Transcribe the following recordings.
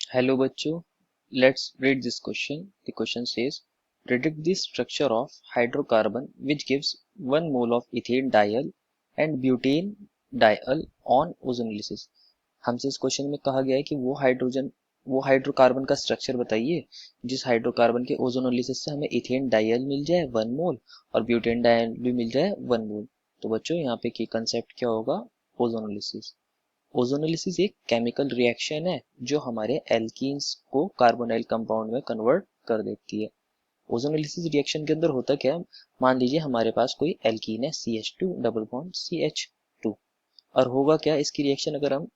Hello बच्चों, let's read this question. The question says, predict the structure of hydrocarbon which gives 1 mole of ethane diol and butane diol on ozonolysis. हमसे इस question में कहा गया है कि वो हाइड्रोकार्बन का स्ट्रक्चर बताइए जिस हाइड्रोकार्बन के ओजोनोलिसिस से हमें इथेन डायल मिल जाए 1 मोल और ब्यूटेन डायल भी मिल जाए 1 मोल। तो बच्चों यहाँ पे की कंसेप्ट क्या होगा? ओजोनोलिसिस। ओजोनोलिसिस एक केमिकल रिएक्शन है जो हमारे एल्कीन्स को कार्बोनाइल कंपाउंड में कन्वर्ट कर देती है। ओजोनोलिसिस रिएक्शन के अंदर होता क्या है? मान लीजिए हमारे पास कोई एल्कीन है CH2 डबल बॉन्ड CH2 और होगा क्या इसकी रिएक्शन अगर हम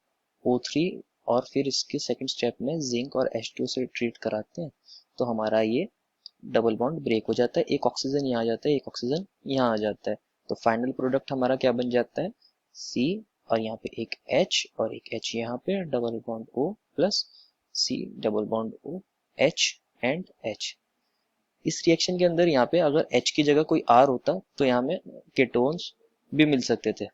O3 और फिर इसके सेकंड स्टेप में जिंक और H2 से ट्रीट कराते हैं तो हमारा ये डबल बॉन्ड ब्रेक हो जाता है, एक ऑक्सीजन यहाँ आ जाता है, एक ऑक्सीजन यहाँ आ जाता है। तो फाइनल प्रोडक्ट हमारा क्या बन जाता है? C और यहाँ पे एक H और एक H यहाँ पे double bond O plus C double bond O H and H। इस रिएक्शन के अंदर यहाँ पे अगर H की जगह कोई R होता तो यहाँ में केटोन्स भी मिल सकते थे।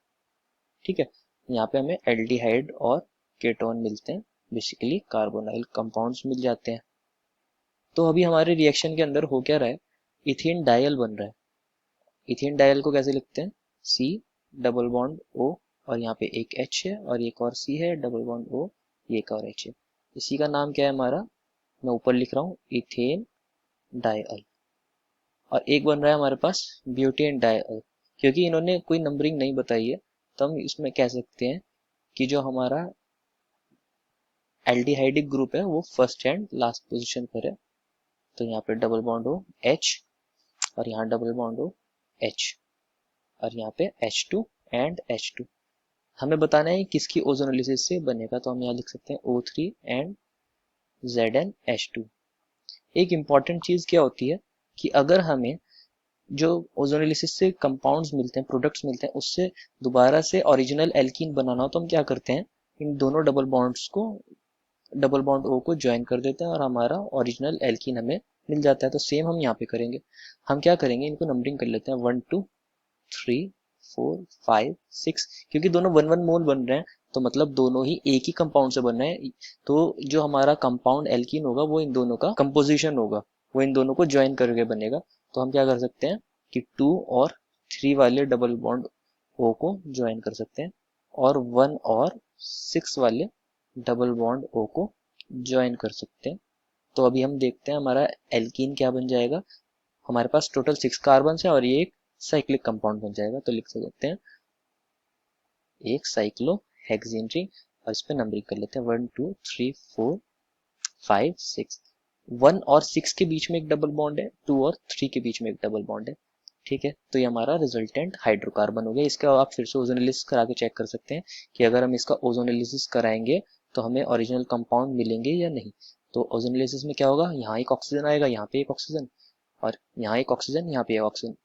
ठीक है, यहाँ पे हमें एल्डिहाइड और केटोन मिलते हैं, बेसिकली कार्बोनाइल कंपाउंड्स मिल जाते हैं। तो अभी हमारे रिएक्शन के अंदर हो क्या रहा है? इथेन डायल बन रहा है। इथेन डायल को कैसे लिखते हैं? C डबल बॉन्ड O और यहाँ पे एक H है और एक और C है डबल बॉन्ड O, ये एक और H है। इसी का नाम क्या है हमारा? मैं ऊपर लिख रहा हूँ इथेन डायल। और एक बन रहा है हमारे पास ब्यूटेन डायल। क्योंकि इन्होंने कोई नंबरिंग नहीं बताई है तो हम इसमें कह सकते हैं कि जो हमारा एल्डिहाइडिक ग्रुप है वो फर्स्ट एंड लास्ट पोजीशन पर है। तो यहाँ पे डबल बॉन्ड हो H और यहाँ डबल बॉन्ड हो H और यहाँ पे H2 एंड H2। हमें बताना है किसकी ओजोनोलिसिस से बनेगा, तो हम यहाँ लिख सकते हैं O3 एंड ZnH2। एक इम्पॉर्टेंट चीज क्या होती है कि अगर हमें जो ओजोनोलिसिस से कंपाउंड्स मिलते हैं, प्रोडक्ट्स मिलते हैं, उससे दोबारा से ओरिजिनल एल्कीन बनाना हो तो हम क्या करते हैं? इन दोनों डबल बॉन्ड्स को, डबल बॉन्ड O को ज्वाइन कर देते हैं और हमारा ओरिजिनल एल्कीन हमें मिल जाता है। तो सेम हम यहाँ पे करेंगे। हम क्या करेंगे? इनको नंबरिंग कर लेते हैं 1 2 3 4 5 6, क्योंकि दोनों 1 1 मोल बन रहे हैं तो मतलब दोनों ही एक ही कंपाउंड से बन रहे हैं। तो जो हमारा कंपाउंड एल्कीन होगा वो इन दोनों का कंपोजिशन होगा, वो इन दोनों को ज्वाइन करके बनेगा। तो हम क्या कर सकते हैं कि 2 और 3 वाले डबल बॉन्ड O को ज्वाइन कर सकते हैं और 1 और 6 वाले डबल बॉन्ड O को ज्वाइन कर सकते हैं। तो अभी हम देखते हैं हमारा एल्कीन क्या बन जाएगा। हमारे पास टोटल 6 कार्बन है और ये एक साइक्लिक कंपाउंड बन जाएगा। तो लिख सकते हैं एक साइक्लो हेक्सेन रिंग और इस पे नंबरिंग कर लेते हैं 1 2 3 4 5 6। 1 और 6 के बीच में एक डबल बॉन्ड है, 2 और 3 के बीच में एक डबल बॉन्ड है। ठीक है, तो ये हमारा रिजल्टेंट हाइड्रोकार्बन हो गया। इसका आप फिर से ओजोनोलिसिस करा के चेक कर सकते हैं कि अगर हम इसका ओजोनोलिसिस कराएंगे तो हमें ओरिजिनल कंपाउंड मिलेंगे या नहीं। तो ओजोनोलिसिस में क्या होगा? यहाँ एक ऑक्सीजन आएगा, यहाँ पे एक ऑक्सीजन और यहाँ एक ऑक्सीजन, यहाँ पे एक ऑक्सीजन,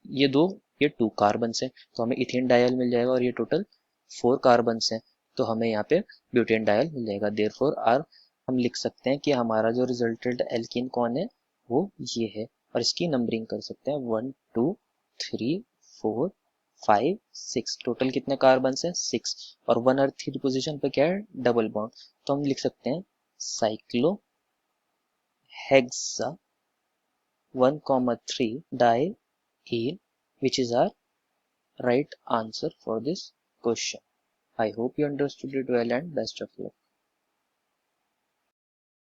ये 2 कार्बन है तो हमें इथेन डायल मिल जाएगा और ये टोटल 4 कार्बन है तो हमें यहाँ पे ब्यूटेन डायल मिल जाएगा। देयरफॉर आर हम लिख सकते हैं कि हमारा जो रिजल्टेंट एल्कीन कौन है, वो ये है। और इसकी नंबरिंग कर सकते हैं 1 2 3 4 5 6। टोटल कितने कार्बन है? 6। और 1 और 3 पोजीशन पे क्या है? Double bond. तो हम लिख सकते हैं cyclo hexa 1,3 diene, which is our right answer for this question. I hope you understood it well and best of luck.